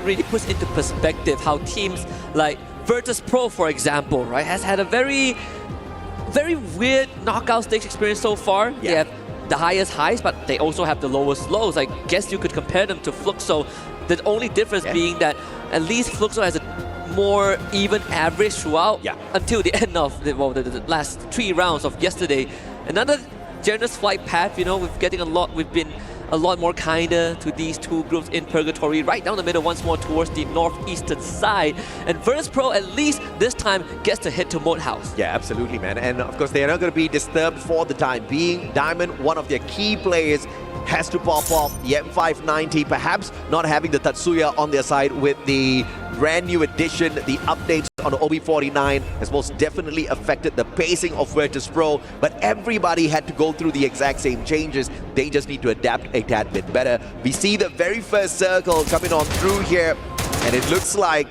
really puts into perspective how teams like Virtus.pro, for example, right, has had a very weird knockout stage experience so far. They have the highest highs, but they also have the lowest lows. I guess you could compare them to Fluxo. The only difference being that at least Fluxo has a more even average throughout until the end of the last 3 rounds of yesterday. Another generous flight path, you know, we've been a lot more kinder to these two groups in Purgatory, right down the middle once more towards the northeastern side. And Virtus.pro at least this time gets to head to Moat House. Yeah, absolutely, man. And of course, they are not going to be disturbed for the time being. Diamond, one of their key players, has to pop off the M590, perhaps not having the Tatsuya on their side with the brand new addition. The updates on the OB49 has most definitely affected the pacing of Virtus.pro, but everybody had to go through the exact same changes. They just need to adapt a tad bit better. We see the very first circle coming on through here, and it looks like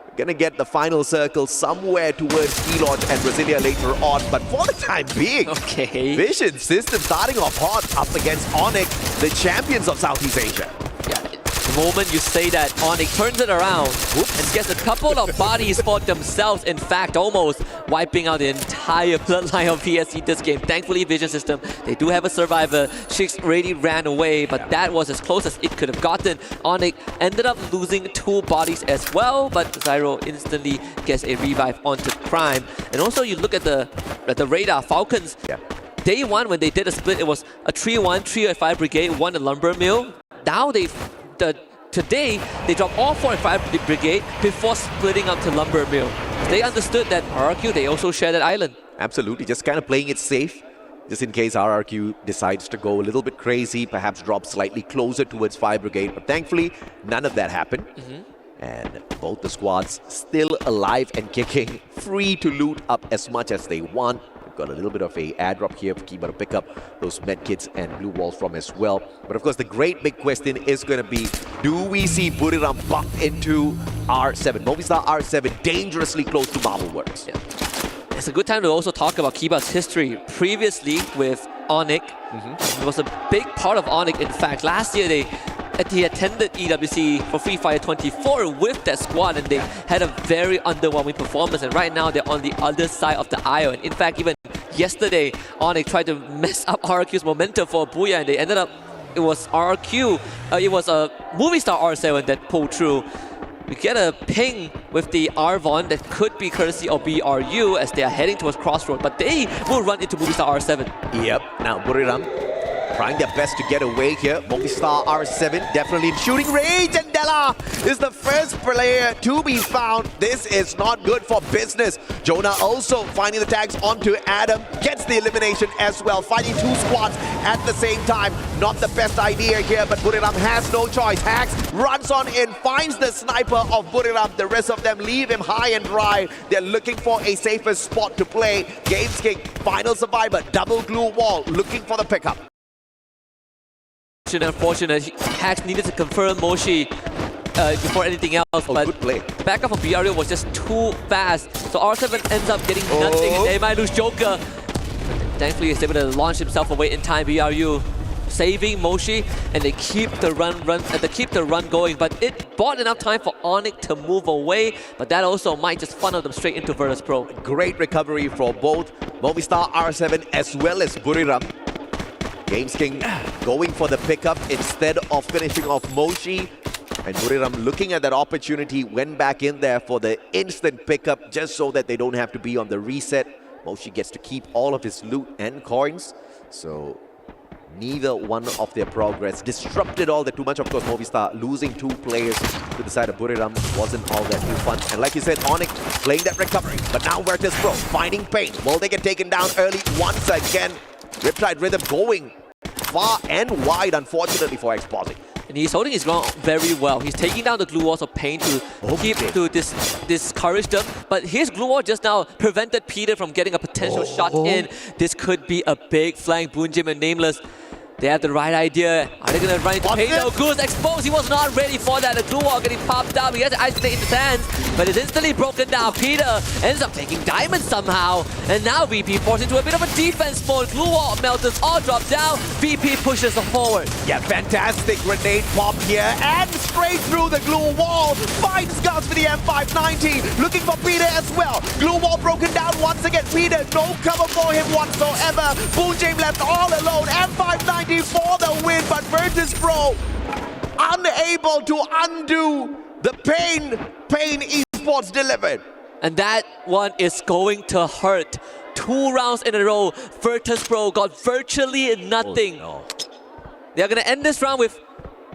we're gonna get the final circle somewhere towards Key Lodge and Brasilia later on, but for the time being, Vision System starting off hot up against Onyx, the champions of Southeast Asia. The moment you say that, Onyx turns it around and gets a couple of bodies for themselves. In fact, almost wiping out the entire bloodline of PSC this game. Thankfully, Vision System, they do have a survivor. Shix already ran away, but that was as close as it could have gotten. Onyx ended up losing 2 bodies as well, but Zyro instantly gets a revive onto Prime. And also, you look at the radar, Falcons. Day 1, when they did a split, it was a 3-1, 3-5 brigade, 1 a lumber mill. Now today, they dropped all 4 and 5 brigade before splitting up to lumber mill. They understood that RRQ, they also share that island. Absolutely, just kind of playing it safe, just in case RRQ decides to go a little bit crazy, perhaps drop slightly closer towards 5 brigade. But thankfully, none of that happened. And both the squads still alive and kicking, free to loot up as much as they want. Got a little bit of a airdrop here for Kiba to pick up those medkits and blue walls from as well. But of course, the great big question is going to be, do we see Buriram bumped into R7? Movistar R7 dangerously close to Marble Works. It's a good time to also talk about Kiba's history. Previously with Onyx, it was a big part of Onyx. In fact, last year he attended EWC for Free Fire 24 with that squad, and they had a very underwhelming performance. And right now, they're on the other side of the aisle. And in fact, even yesterday, Onyx tried to mess up RRQ's momentum for Booyah, and they ended up, it was RRQ, it was a Movistar R7 that pulled through. We get a ping with the Arvon that could be courtesy of BRU as they are heading towards Crossroad, but they will run into Movistar R7. Yep, now Buriram trying their best to get away here. Movistar R7 definitely in shooting range, and Della is the first player to be found. This is not good for business. Jonah also finding the tags onto Adam, gets the elimination as well. Fighting 2 squads at the same time. Not the best idea here, but Buriram has no choice. Hax runs on in, finds the sniper of Buriram. The rest of them leave him high and dry. They're looking for a safer spot to play. Games King, final survivor, double glue wall, looking for the pickup. Unfortunate, Hax needed to confirm Moshi before anything else, but good play. Backup of BRU was just too fast, so R7 ends up getting nothing, and they might lose Joker. Thankfully, he's able to launch himself away in time. BRU saving Moshi, and they keep the run going, but it bought enough time for Onyx to move away, but that also might just funnel them straight into Virtus.pro. Great recovery for both Movistar R7 as well as Buriram. Games King going for the pickup instead of finishing off Moshi. And Buriram, looking at that opportunity, went back in there for the instant pickup just so that they don't have to be on the reset. Moshi gets to keep all of his loot and coins. So neither one of their progress disrupted all that too much. Of course, Movistar losing 2 players to the side of Buriram wasn't all that too fun. And like you said, Onyx playing that recovery. But now Virtus.pro finding pain. Will they get taken down early once again? Riptide Rhythm going far and wide, unfortunately, for Exposing. And he's holding his ground very well. He's taking down the glue walls of pain to discourage them. But his glue wall just now prevented Peter from getting a potential shot in. This could be a big flank. Boonjim and Nameless, they have the right idea. Are they going to run into pain? No, Goose exposed. He was not ready for that. The glue wall getting popped up. He has to isolate in his hands, but it's instantly broken down. Peter ends up taking Diamond somehow. And now VP forced into a bit of a defense mode. Glue wall melters all drop down. VP pushes them forward. Yeah, fantastic grenade pop here. And straight through the glue wall. Finds Gus for the M590. Looking for Peter as well. Glue wall broken down once again. Peter, no cover for him whatsoever. Boon James left all alone. M590 for the win, but Virtus.pro unable to undo the pain Esports delivered. And that one is going to hurt. 2 rounds in a row, Virtus.pro got virtually nothing. Oh, no. They're going to end this round with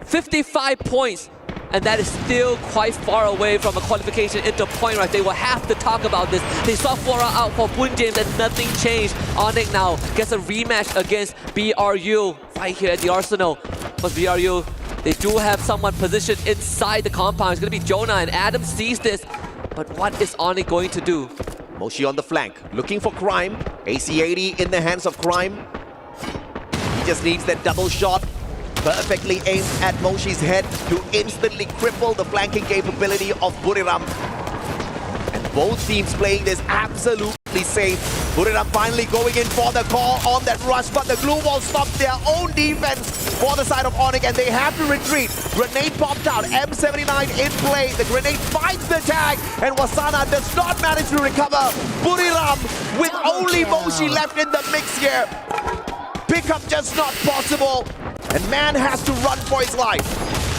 55 points. And that is still quite far away from a qualification into point rush. They will have to talk about this. They saw Flora out for Boon James and nothing changed. Onyx now gets a rematch against BRU right here at the Arsenal. But BRU, they do have someone positioned inside the compound. It's going to be Jonah, and Adam sees this. But what is Onyx going to do? Moshi on the flank, looking for Crime. AC-80 in the hands of Crime. He just needs that double shot. Perfectly aimed at Moshi's head to instantly cripple the flanking capability of Buriram. And both teams playing this absolutely safe. Buriram finally going in for the call on that rush, but the glue wall stopped their own defense for the side of Onyx, and they have to retreat. Grenade popped out, M79 in play. The grenade finds the tag, and Wasana does not manage to recover. Buriram with only Moshi left in the mix here. Pickup just not possible, and man has to run for his life.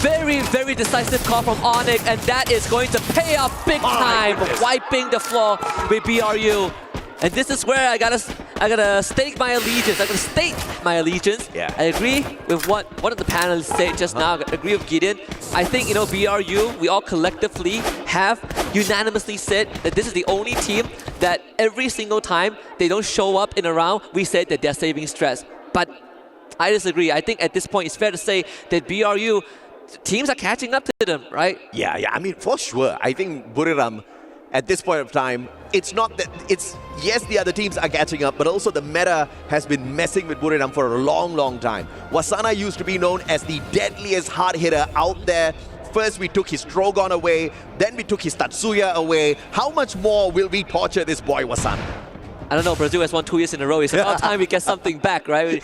Very, very decisive call from Onyx, and that is going to pay off big time, wiping the floor with BRU. And this is where I gotta stake my allegiance. I gotta state my allegiance. Yeah. I agree with what one of the panelists said just now. I agree with Gideon. I think, you know, BRU, we all collectively have unanimously said that this is the only team that every single time they don't show up in a round, we said that they're saving stress. But I disagree. I think at this point, it's fair to say that BRU, teams are catching up to them, right? Yeah, I mean, for sure. I think Buriram, at this point of time, it's not that, yes, the other teams are catching up, but also the meta has been messing with Buriram for a long, long time. Wasana used to be known as the deadliest hard hitter out there. First, we took his Drogon away, then we took his Tatsuya away. How much more will we torture this boy, Wasana? I don't know, Brazil has won 2 years in a row. It's about time we get something back, right?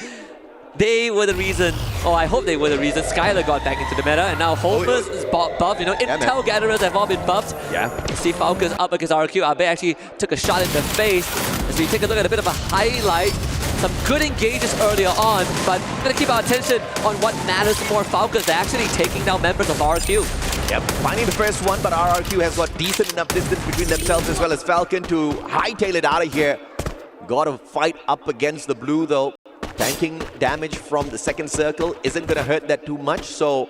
They were the reason, or I hope they were the reason, Skylar got back into the meta, and now Hopers is buffed. You know, Intel Gatherers have all been buffed. Yeah. You see Falcons up against RQ. Abe actually took a shot in the face. As we take a look at a bit of a highlight, some good engages earlier on, but we're going to keep our attention on what matters more. Falcons are actually taking down members of RQ. Yep, finding the first one, but RRQ has got decent enough distance between themselves as well as Falcon to hightail it out of here. Got to fight up against the blue though. Tanking damage from the second circle isn't going to hurt that too much, so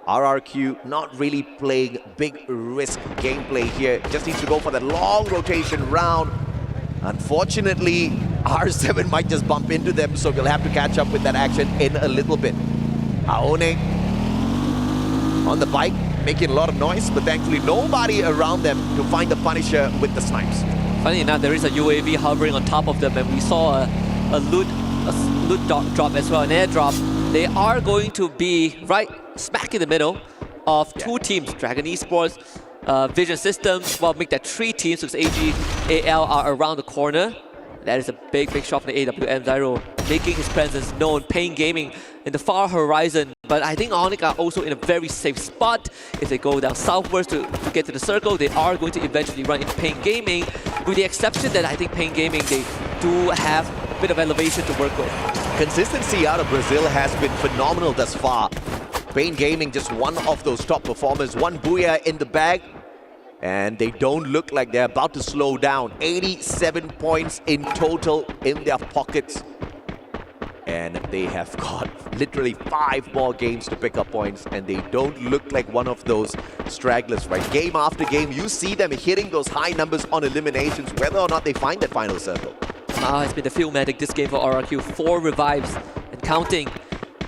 RRQ not really playing big risk gameplay here. Just needs to go for that long rotation round. Unfortunately, R7 might just bump into them, so we'll have to catch up with that action in a little bit. Aone on the bike, making a lot of noise, but thankfully nobody around them to find the Punisher with the snipes. Funny enough, there is a UAV hovering on top of them, and we saw a loot drop as well, an airdrop. They are going to be right smack in the middle of 2 teams, Dragon Esports, Vision Systems. Well, make that 3 teams because AG.AL are around the corner. That is a big, big shot from the AWM. Zyro making his presence known. Pain Gaming in the far horizon. But I think Onyx are also in a very safe spot. If they go down southwards to get to the circle, they are going to eventually run into Pain Gaming. With the exception that I think Pain Gaming, they do have a bit of elevation to work with. Consistency out of Brazil has been phenomenal thus far. Pain Gaming just one of those top performers. 1 Booyah in the bag. And they don't look like they're about to slow down. 87 points in total in their pockets. And they have got literally 5 more games to pick up points, and they don't look like one of those stragglers, right? Game after game, you see them hitting those high numbers on eliminations, whether or not they find that final circle. It's been the Philmatic this game for RRQ. 4 revives and counting.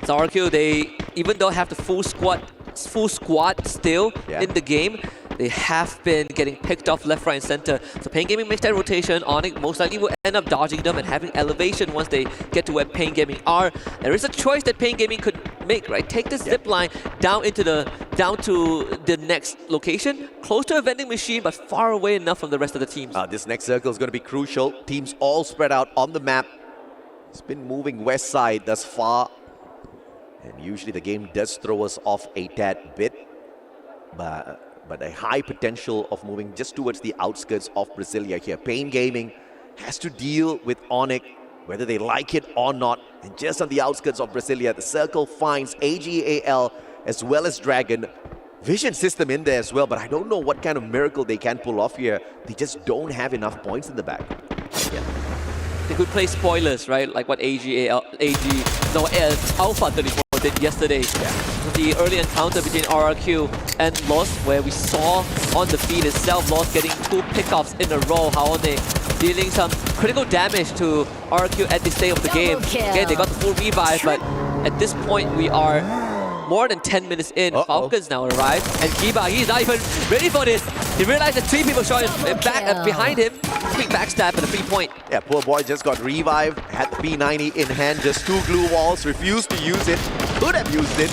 So RRQ, they, even though have the full squad still in the game, they have been getting picked off left, right, and center. So Pain Gaming makes that rotation. Onyx most likely will end up dodging them and having elevation once they get to where Pain Gaming are. There is a choice that Pain Gaming could make, right? Take the zip line down to the next location, close to a vending machine, but far away enough from the rest of the teams. This next circle is going to be crucial. Teams all spread out on the map. It's been moving west side thus far. And usually the game does throw us off a tad bit. but a high potential of moving just towards the outskirts of Brasilia here. Pain Gaming has to deal with Onyx, whether they like it or not. And just on the outskirts of Brasilia, the circle finds AG.AL as well as Dragon. Vision System in there as well, but I don't know what kind of miracle they can pull off here. They just don't have enough points in the back. Yeah. They could play spoilers, right? Like what Alpha 34 did yesterday. Yeah. The early encounter between RRQ and Lost, where we saw on the feed itself, Lost getting 2 pickoffs in a row. Haone dealing some critical damage to RRQ at this stage of the game. Again, they got the full revive, but at this point we are more than 10 minutes in. Falcons now arrive, and Kiba, he's not even ready for this. He realized that 3 people shot him back behind him. Quick backstab and a 3-point. Yeah, poor boy just got revived, had the P90 in hand, just 2 glue walls, refused to use it, could have used it,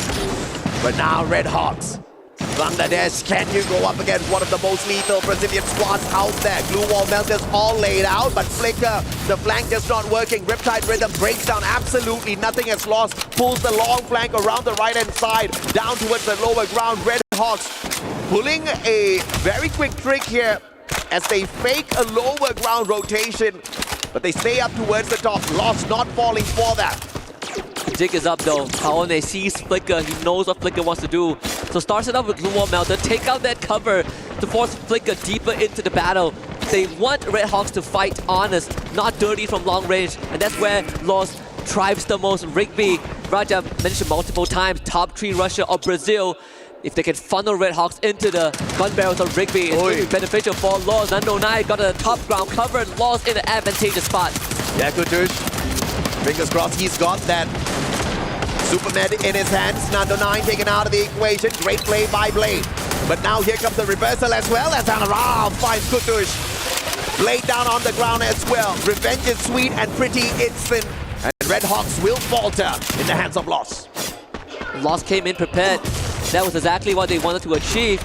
but now Red Hawks. Bangladesh, can you go up against one of the most lethal Brazilian squads out there? Glue wall melters all laid out, but Flicker, the flank just not working. Riptide Rhythm breaks down absolutely nothing has lost. Pulls the long flank around the right-hand side, down towards the lower ground. Red Hawks pulling a very quick trick here as they fake a lower ground rotation, but they stay up towards the top. Lost not falling for that. Jig is up though. Haone sees Flicker. He knows what Flicker wants to do. So starts it off with Glue Wall Melter. Take out that cover to force Flicker deeper into the battle. They want Red Hawks to fight honest, not dirty from long range. And that's where Lost thrives the most. Rigby, Raja mentioned multiple times, top 3 rusher of Brazil. If they can funnel Red Hawks into the gun barrels of Rigby, it's going to be beneficial for Lost. Nando 9 got a top ground covered. Lost in an advantageous spot. Yeah, Kutush. Fingers crossed he's got that Supermed in his hands. Nando 9 taken out of the equation. Great play by Blade. But now here comes the reversal as well as Anara finds Kutush. Blade down on the ground as well. Revenge is sweet and pretty instant. And Red Hawks will falter in the hands of Lost. Lost came in prepared. That was exactly what they wanted to achieve.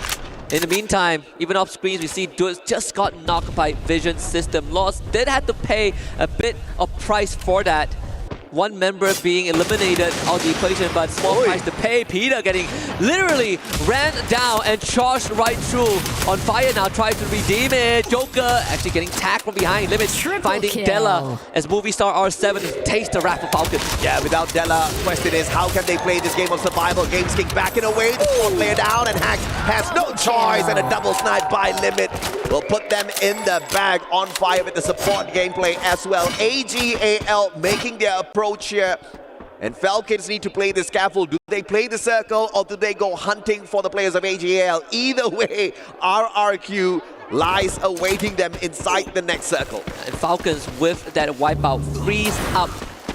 In the meantime, even off screens, we see Duels just got knocked by Vision System. Lost did have to pay a bit of price for that. One member being eliminated out of the equation, but small price to pay. Peter getting literally ran down and charged right through. On fire now, tries to redeem it. Joker actually getting tagged from behind. Limit finding Della as movie star R7 takes the wrap for Falcon. Yeah, without Della, question is how can they play this game of survival? Games King backing away, the squad player down, and Hack has no choice, and a double snipe by Limit will put them in the bag. On fire with the support gameplay as well. AG.AL making their approach here, and Falcons need to play the scaffold. Do they play the circle or do they go hunting for the players of AG.AL? Either way, RRQ lies awaiting them inside the next circle. And Falcons with that wipeout freeze up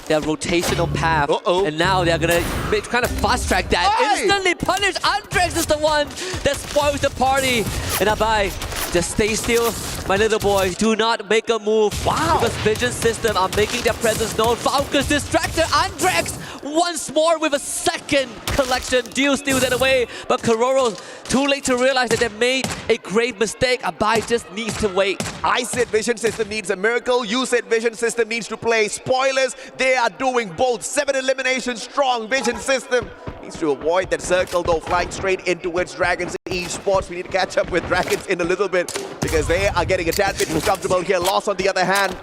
their rotational path. And now they're gonna kind of fast track that. Instantly punish. Andrex is the one that spoils the party. And Abai, just stay still, my little boy. Do not make a move. Because Vision System are making their presence known. Falcons distracted. Andrex once more with a second collection. Deal steals that away. But Kororo, too late to realize that they made a grave mistake. Abai just needs to wait. I said Vision System needs a miracle. You said Vision System needs to play spoilers. They are doing both. 7 eliminations strong. Vision System needs to avoid that circle though, flying straight in towards Dragons in Esports. We need to catch up with Dragons in a little bit because they are getting a tad bit too comfortable here. Lost on the other hand,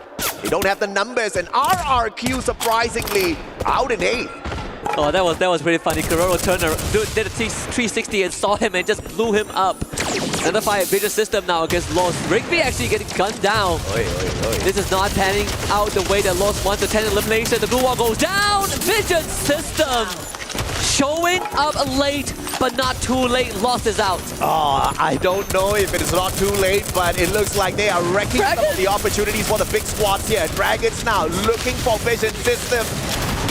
they don't have the numbers, and RRQ surprisingly out in 8th. Oh, that was pretty funny. Kororo turned around, did a 360 and saw him and just blew him up. Another fire Vision System now against Lost. Rigby actually getting gunned down. This is not panning out the way that Lost wants. The 10 elimination. The blue wall goes down. Vision System showing up late, but not too late. Lost is out. I don't know if it is not too late, but it looks like they are wrecking some of the opportunities for the big squads here. Dragons now looking for Vision System.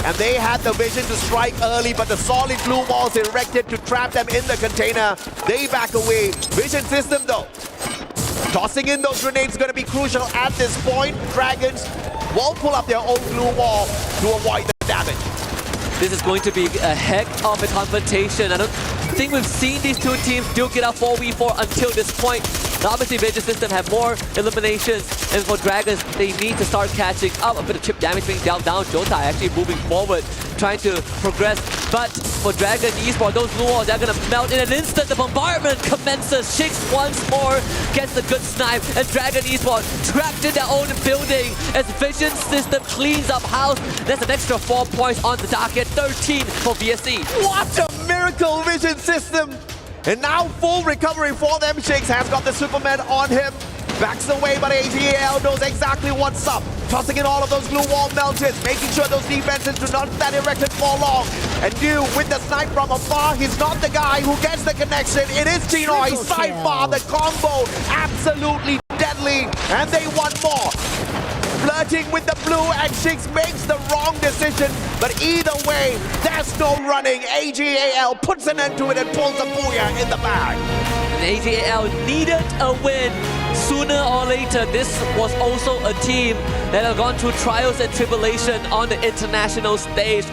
And they had the vision to strike early, but the solid blue walls erected to trap them in the container. They back away. Vision System though, tossing in those grenades is going to be crucial at this point. Dragons will pull up their own blue wall to avoid the damage. This is going to be a heck of a confrontation. I don't think we've seen these two teams duke it out 4v4 until this point. Now obviously Vision System have more eliminations, and for Dragons, they need to start catching up. A bit of chip damage being dealt down. Jotai actually moving forward. trying to progress. But for Dragon Esports, those blue walls, they're gonna melt in an instant. The bombardment commences. Shix once more gets a good snipe, and Dragon Esports trapped in their own building as Vision System cleans up house. There's an extra 4 points on the docket, 13 for VSC. What a miracle, Vision System! And now full recovery for them. Shix has got the Superman on him. Backs away, but AG.AL knows exactly what's up. Tossing in all of those glue wall melted, making sure those defenses do not stand erected for long. And New with the snipe from afar, he's not the guy who gets the connection. It is Tinoy, sidebar, the combo, absolutely deadly. And they want more. Flirting with the blue, and Shix makes the wrong decision. But either way, there's no running. AG.AL puts an end to it and pulls a booyah in the bag. And AG.AL needed a win. Sooner or later, this was also a team that had gone through trials and tribulation on the international stage.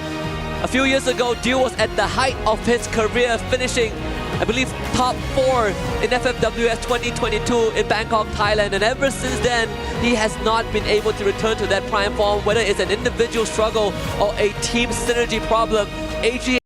A few years ago, Dew was at the height of his career, finishing, I believe, top 4 in FFWS 2022 in Bangkok, Thailand. And ever since then, he has not been able to return to that prime form, whether it's an individual struggle or a team synergy problem. AG